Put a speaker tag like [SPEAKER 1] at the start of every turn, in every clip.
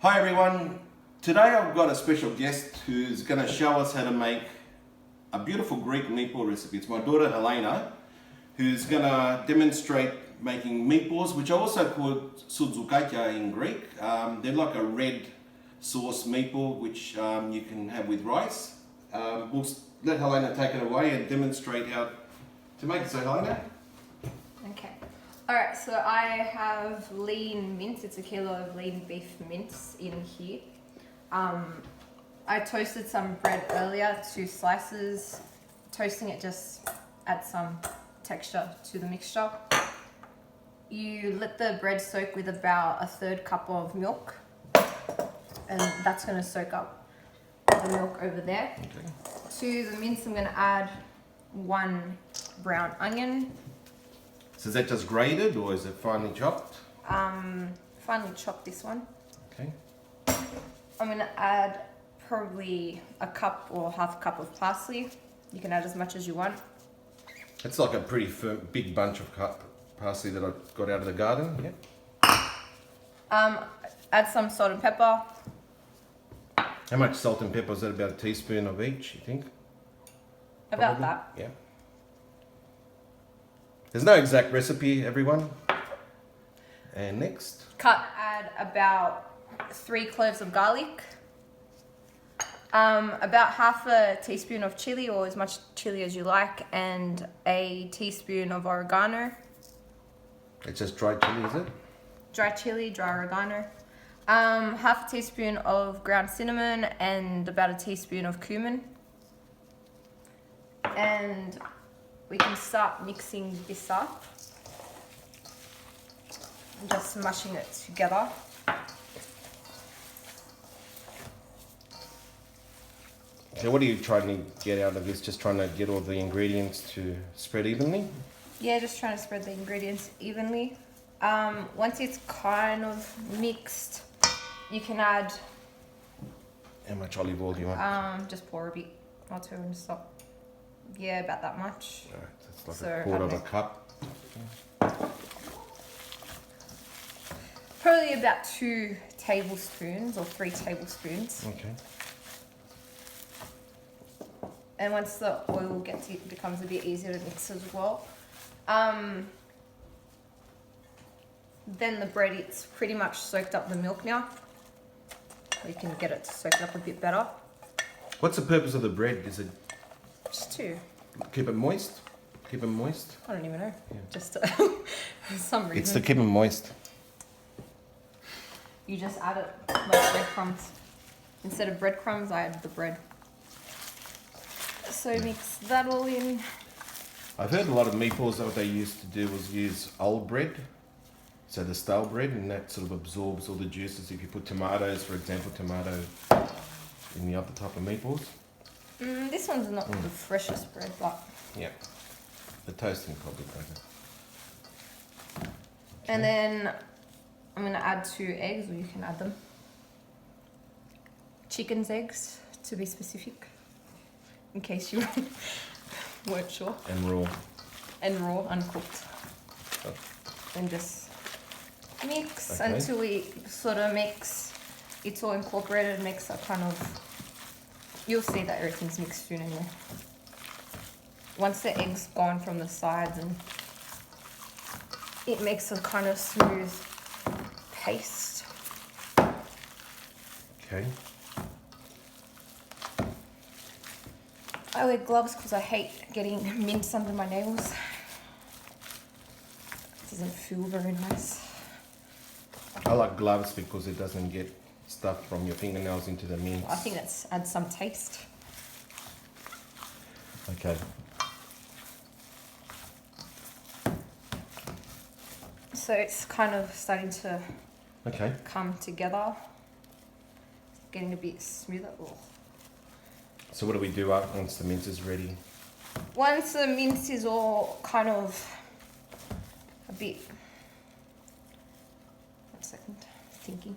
[SPEAKER 1] Hi everyone, today I've got a special guest who's going to show us how to make a beautiful Greek meatball recipe. It's my daughter Helena who's going to demonstrate making meatballs, which are also called Soutzoukakia in Greek. They're like a red sauce meatball which you can have with rice. We'll let Helena take it away and demonstrate how to make it. So Helena?
[SPEAKER 2] Okay. Alright, so I have lean mince. It's a kilo of lean beef mince in here. I toasted some bread earlier, 2 slices. Toasting it just adds some texture to the mixture. You let the bread soak with about 1/3 cup of milk, and that's going to soak up the milk over there.
[SPEAKER 1] Okay.
[SPEAKER 2] To the mince, I'm going to add 1 brown onion.
[SPEAKER 1] So is that just grated or is it finely chopped?
[SPEAKER 2] Finally chop this one.
[SPEAKER 1] Okay.
[SPEAKER 2] I'm going to add probably 1 cup or 1/2 cup of parsley. You can add as much as you want.
[SPEAKER 1] It's like a pretty big bunch of parsley that I got out of the garden. Yeah.
[SPEAKER 2] Add some salt and pepper.
[SPEAKER 1] How much salt and pepper? Is that about a teaspoon of each, you think?
[SPEAKER 2] About
[SPEAKER 1] Probably?
[SPEAKER 2] that.
[SPEAKER 1] Yeah. There's no exact recipe, everyone. And next.
[SPEAKER 2] Add about 3 cloves of garlic. About 1/2 teaspoon of chili, or as much chili as you like, and a teaspoon of oregano.
[SPEAKER 1] It's just dried chili, is it?
[SPEAKER 2] Dry chili, dry oregano. 1/2 teaspoon of ground cinnamon and about a teaspoon of cumin. And we can start mixing this up. Just mushing it together.
[SPEAKER 1] So what are you trying to get out of this? Just trying to get all the ingredients to spread evenly?
[SPEAKER 2] Yeah, just trying to spread the ingredients evenly. Once it's kind of mixed, you can add...
[SPEAKER 1] How much olive oil do you want?
[SPEAKER 2] just pour a bit or 2 and stop. Yeah, about that much.
[SPEAKER 1] Alright, that's like
[SPEAKER 2] So,
[SPEAKER 1] a quarter of a cup.
[SPEAKER 2] Probably about 2 tablespoons or 3 tablespoons.
[SPEAKER 1] Okay.
[SPEAKER 2] And once the oil becomes a bit easier to mix as well, then the bread, it's pretty much soaked up the milk now. You can get it to soak up a bit better.
[SPEAKER 1] What's the purpose of the bread? Is it
[SPEAKER 2] Just to,
[SPEAKER 1] keep it moist? Keep it moist?
[SPEAKER 2] I don't even know,
[SPEAKER 1] Yeah.
[SPEAKER 2] just for some reason.
[SPEAKER 1] It's to keep it moist.
[SPEAKER 2] You just add it like breadcrumbs. Instead of breadcrumbs, I add the bread. So mix that all in.
[SPEAKER 1] I've heard a lot of meatballs that what they used to do was use old bread, so the stale bread, and that sort of absorbs all the juices. If you put tomatoes, for example, in the other type of meatballs.
[SPEAKER 2] This one's not the freshest bread, but...
[SPEAKER 1] Yeah, the toasting probably better.
[SPEAKER 2] And then I'm going to add 2 eggs, or you can add them. Chicken's eggs, to be specific, in case you weren't sure.
[SPEAKER 1] And raw.
[SPEAKER 2] And raw, uncooked.
[SPEAKER 1] Oh.
[SPEAKER 2] And just mix
[SPEAKER 1] Okay.
[SPEAKER 2] until it sort of makes, it's all incorporated, makes a kind of, you'll see that everything's mixed soon anyway. Once the egg's gone from the sides, and it makes a kind of smooth paste.
[SPEAKER 1] Okay.
[SPEAKER 2] I wear gloves because I hate getting mince under my nails. It doesn't feel very nice.
[SPEAKER 1] I like gloves because it doesn't get stuff from your fingernails into the mince.
[SPEAKER 2] I think that adds some taste.
[SPEAKER 1] Okay.
[SPEAKER 2] So it's kind of starting to
[SPEAKER 1] Okay.
[SPEAKER 2] come together. It's getting a bit smoother. Ugh.
[SPEAKER 1] So what do we do once the mince is ready?
[SPEAKER 2] Once the mince is all kind of a bit... 1 second, thinking.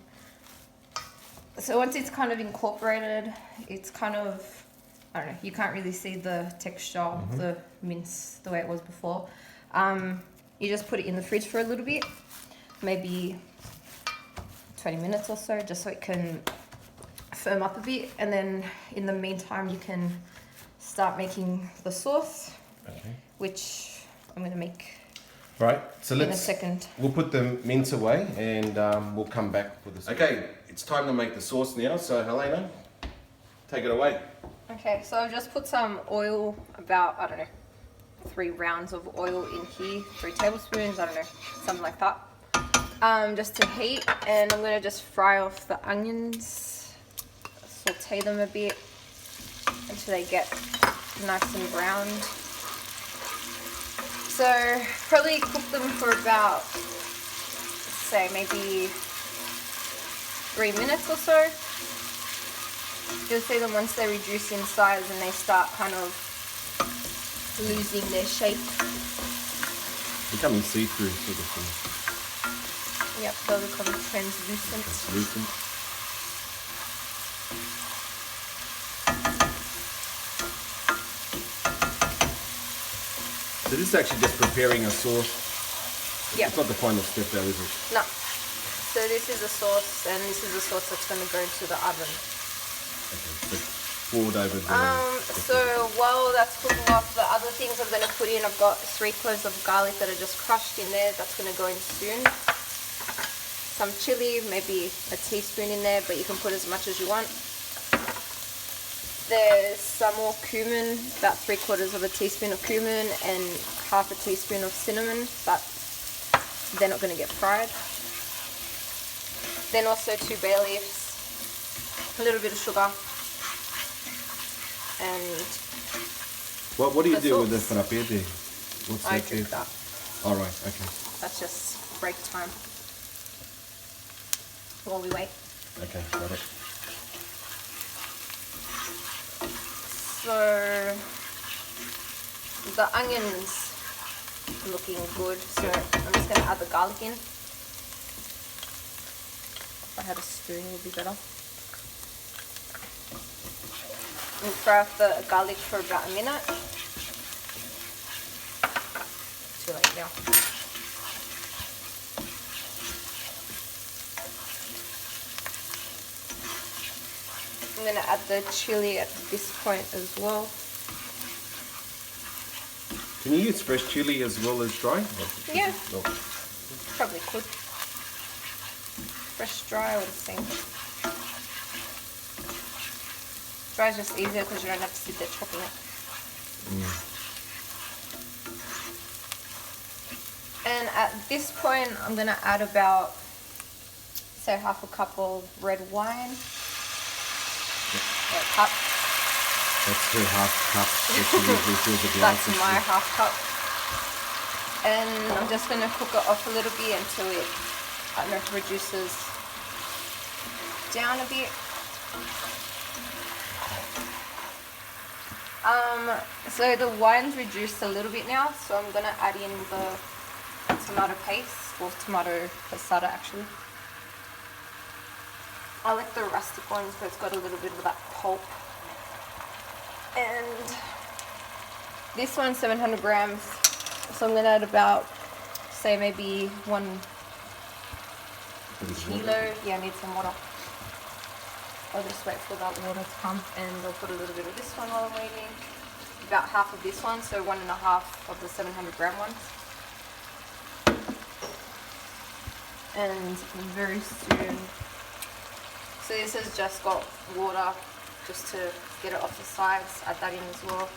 [SPEAKER 2] So once it's kind of incorporated, it's kind of, I don't know, you can't really see the texture of the mince the way it was before. You just put it in the fridge for a little bit, maybe 20 minutes or so, just so it can firm up a bit. And then in the meantime, you can start making the sauce, which I'm going to make
[SPEAKER 1] Right, so
[SPEAKER 2] in a second.
[SPEAKER 1] We'll put the mince away and we'll come back for this. Okay, it's time to make the sauce now. So Helena, take it away.
[SPEAKER 2] Okay, so I've just put some oil, about, I don't know, 3 rounds of oil in here, 3 tablespoons, I don't know, something like that. Just to heat, and I'm going to just fry off the onions, saute them a bit until they get nice and browned. So probably cook them for about, say, maybe 3 minutes or so. You'll see them once they reduce in size and they start kind of losing their shape.
[SPEAKER 1] Becoming see-through sort of thing.
[SPEAKER 2] Yep, they'll become translucent.
[SPEAKER 1] So this is actually just preparing a sauce.
[SPEAKER 2] Yep.
[SPEAKER 1] It's not the final step though, is it?
[SPEAKER 2] No. So this is the sauce, and this is the sauce that's going to go into the oven.
[SPEAKER 1] Okay, so forward over the...
[SPEAKER 2] So while that's cooking off, the other things I'm going to put in, I've got 3 cloves of garlic that are just crushed in there. That's going to go in soon. Some chili, maybe a teaspoon in there, but you can put as much as you want. There's some more cumin, about 3/4 of a teaspoon of cumin and half a teaspoon of cinnamon, but they're not going to get fried. Then also 2 bay leaves, a little bit of sugar, and
[SPEAKER 1] What do you do with the
[SPEAKER 2] sauce.
[SPEAKER 1] frappé there? What's
[SPEAKER 2] I
[SPEAKER 1] that
[SPEAKER 2] took
[SPEAKER 1] there?
[SPEAKER 2] that.
[SPEAKER 1] Alright, okay.
[SPEAKER 2] That's just break time while we wait.
[SPEAKER 1] Okay, got it.
[SPEAKER 2] So the onions are looking good, so I'm just going to add the garlic in. If I had a spoon, it would be better. And fry off the garlic for about a minute. Too late now. I'm going to add the chili at this point as well.
[SPEAKER 1] Can you use fresh chili as well as dry?
[SPEAKER 2] Yeah.
[SPEAKER 1] No.
[SPEAKER 2] Probably could. Fresh, dry, or the same. Dry is just easier because you don't have to sit there chopping it. And at this point, I'm going to add about, say, half a cup of red wine. A cup.
[SPEAKER 1] That's her half cup that she usually fills a glass.
[SPEAKER 2] That's my half cup. And I'm just going to cook it off a little bit until it, I don't know, reduces down a bit. So the wine's reduced a little bit now, so I'm going to add in the tomato paste, or tomato passata actually. I like the rustic ones, but it's got a little bit of that pulp. And this one's 700 grams, so I'm going to add about, say, maybe 1 kilo. Yeah, I need some water. I'll just wait for that water to come, and I'll put a little bit of this one while I'm waiting. About half of this one, so 1.5 of the 700 gram ones. And very soon, so this has just got water just to get it off the sides. Add that in as well.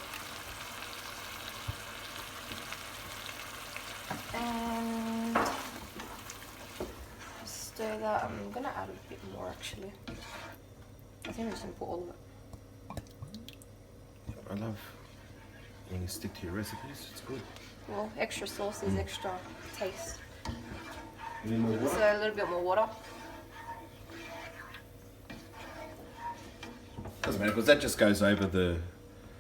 [SPEAKER 2] And stir that. I'm gonna add a bit more actually. I think I'm just gonna put all of it.
[SPEAKER 1] I love when you stick to your recipes, it's good.
[SPEAKER 2] Well, extra sauce is extra taste.
[SPEAKER 1] Any more water?
[SPEAKER 2] So a little bit more water.
[SPEAKER 1] Doesn't matter, because that just goes over the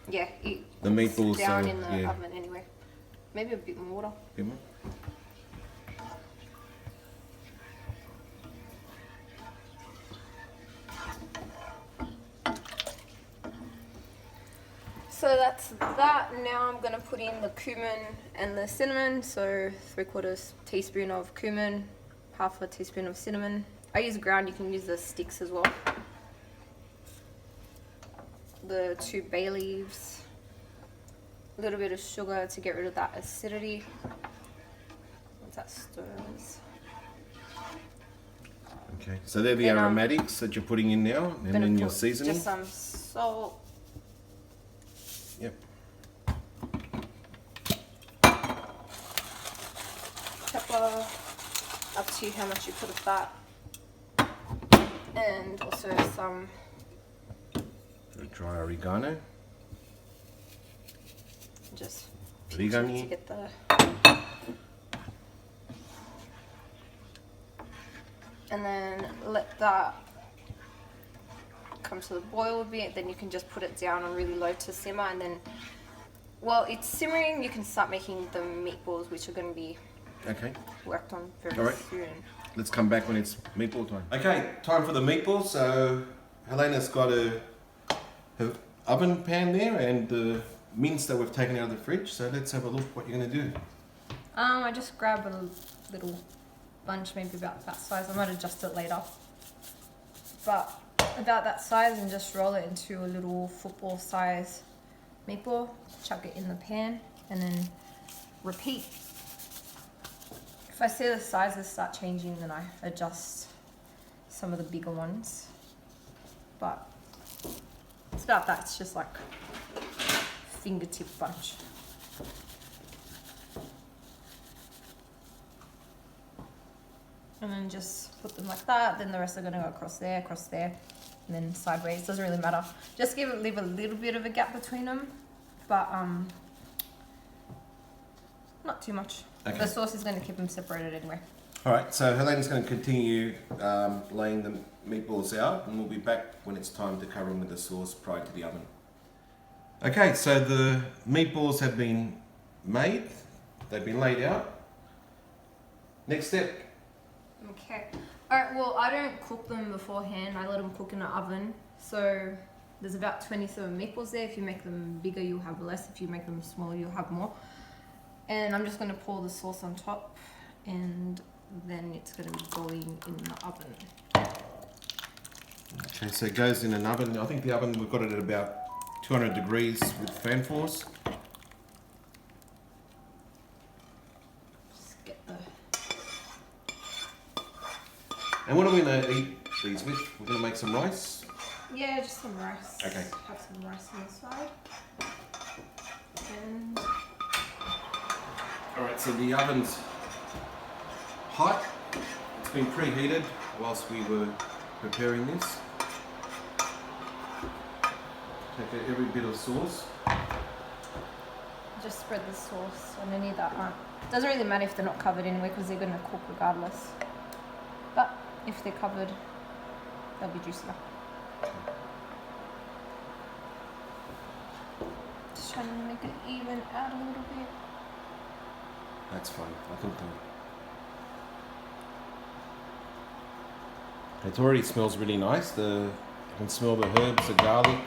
[SPEAKER 2] The
[SPEAKER 1] meatballs.
[SPEAKER 2] down
[SPEAKER 1] So,
[SPEAKER 2] in the
[SPEAKER 1] yeah.
[SPEAKER 2] oven anyway. Maybe a bit more water.
[SPEAKER 1] Bit more?
[SPEAKER 2] So that's that. Now I'm gonna put in the cumin and the cinnamon. So 3/4 teaspoon of cumin, half a teaspoon of cinnamon, I use ground, you can use the sticks as well. The 2 bay leaves, a little bit of sugar to get rid of that acidity once that stirs.
[SPEAKER 1] Okay, so they're the
[SPEAKER 2] Then,
[SPEAKER 1] aromatics that you're putting in now, and
[SPEAKER 2] Gonna
[SPEAKER 1] then your
[SPEAKER 2] put
[SPEAKER 1] seasoning.
[SPEAKER 2] just some salt.
[SPEAKER 1] Yep.
[SPEAKER 2] Pepper, up to you how much you put of that. And also some
[SPEAKER 1] Dry oregano.
[SPEAKER 2] just
[SPEAKER 1] Origami.
[SPEAKER 2] to get the and then let that come to the boil a bit, then you can just put it down on really low to simmer, and then while it's simmering you can start making the meatballs, which are going to be worked on very soon.
[SPEAKER 1] Let's come back when it's meatball time. Okay, time for the meatballs. So Helena's got her oven pan there and the mince that we've taken out of the fridge. So let's have a look what you're going to do.
[SPEAKER 2] I just grab a little bunch, maybe about that size. I might adjust it later. But about that size, and just roll it into a little football size meatball. Chuck it in the pan and then repeat. If I see the sizes start changing, then I adjust some of the bigger ones. But it's about that. It's just like fingertip bunch. And then just put them like that. Then the rest are going to go across there, and then sideways. Doesn't really matter. Just leave a little bit of a gap between them, but not too much.
[SPEAKER 1] Okay.
[SPEAKER 2] The sauce is going to keep them separated anyway.
[SPEAKER 1] All right, so Helena's going to continue laying the meatballs out, and we'll be back when it's time to cover them with the sauce prior to the oven. Okay, so the meatballs have been made. They've been laid out. Next step.
[SPEAKER 2] Okay. Alright, well, I don't cook them beforehand. I let them cook in the oven. So there's about 27 meatballs there. If you make them bigger, you'll have less. If you make them smaller, you'll have more. And I'm just going to pour the sauce on top, and then it's going to be going in the oven.
[SPEAKER 1] Okay, so it goes in an oven. I think the oven, we've got it at about 200 degrees with fan force.
[SPEAKER 2] Just get the...
[SPEAKER 1] And what are we going to eat these with? We're going to make some rice?
[SPEAKER 2] Yeah, just some rice.
[SPEAKER 1] Okay.
[SPEAKER 2] Have some rice on the side. And...
[SPEAKER 1] Alright, so the oven's hot. It's been preheated whilst we were preparing this. Take every bit of sauce.
[SPEAKER 2] just spread the sauce on any that aren't. Doesn't really matter if they're not covered anyway, because they're going to cook regardless. But if they're covered, they'll be juicier. Just trying to make it even out a little bit.
[SPEAKER 1] That's fine. I think it already smells really nice. You can smell the herbs, the garlic.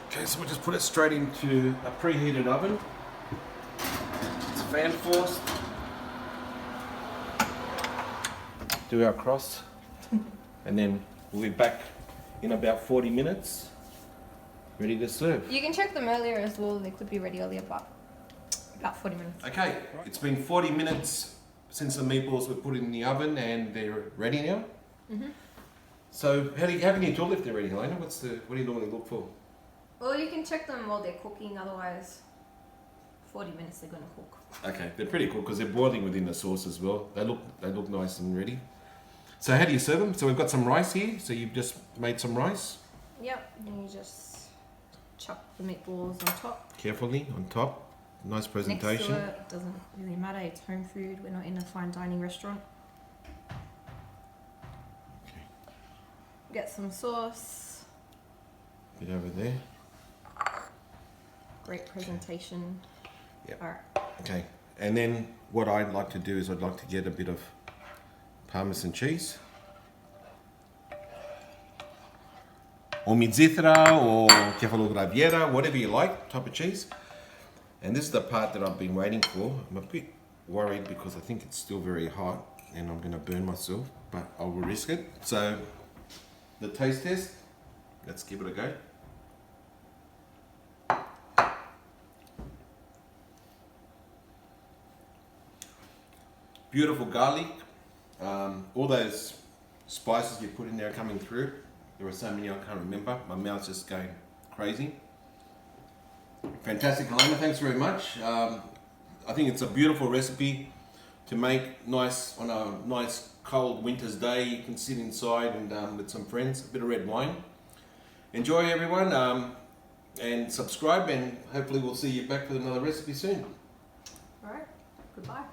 [SPEAKER 1] Okay, so we'll just put it straight into a preheated oven. It's fan forced. Do our cross, and then we'll be back in about 40 minutes, ready to serve.
[SPEAKER 2] You can check them earlier as well. They could be ready earlier, but about 40 minutes.
[SPEAKER 1] Okay, it's been 40 minutes since the meatballs were put in the oven, and they're ready now.
[SPEAKER 2] Mm-hmm.
[SPEAKER 1] So how can you tell if they're ready, Helena? What do you normally look for?
[SPEAKER 2] Well, you can check them while they're cooking. Otherwise, 40 minutes they're going to cook.
[SPEAKER 1] Okay, they're pretty cool because they're boiling within the sauce as well. They look nice and ready. So how do you serve them? So we've got some rice here. So you've just made some rice.
[SPEAKER 2] Yep. And you just chuck the meatballs on top.
[SPEAKER 1] Carefully on top. Nice presentation.
[SPEAKER 2] Next to it, doesn't really matter. It's home food. We're not in a fine dining restaurant.
[SPEAKER 1] Okay.
[SPEAKER 2] Get some sauce.
[SPEAKER 1] Bit over there.
[SPEAKER 2] Great presentation.
[SPEAKER 1] Yep.
[SPEAKER 2] All right.
[SPEAKER 1] Okay. And then what I'd like to do is I'd like to get a bit of Parmesan cheese. Or Mizzitra or Kefalograviera, whatever you like, type of cheese. And this is the part that I've been waiting for. I'm a bit worried because I think it's still very hot. and I'm gonna burn myself, but I will risk it. So the taste test, let's give it a go. Beautiful garlic, all those spices you put in there are coming through. There are so many I can't remember. My mouth's just going crazy. Fantastic, Helena, thanks very much. I think it's a beautiful recipe to make nice on a nice cold winter's day. You can sit inside and with some friends, a bit of red wine. Enjoy, everyone, and subscribe, and hopefully we'll see you back with another recipe soon.
[SPEAKER 2] All right, goodbye.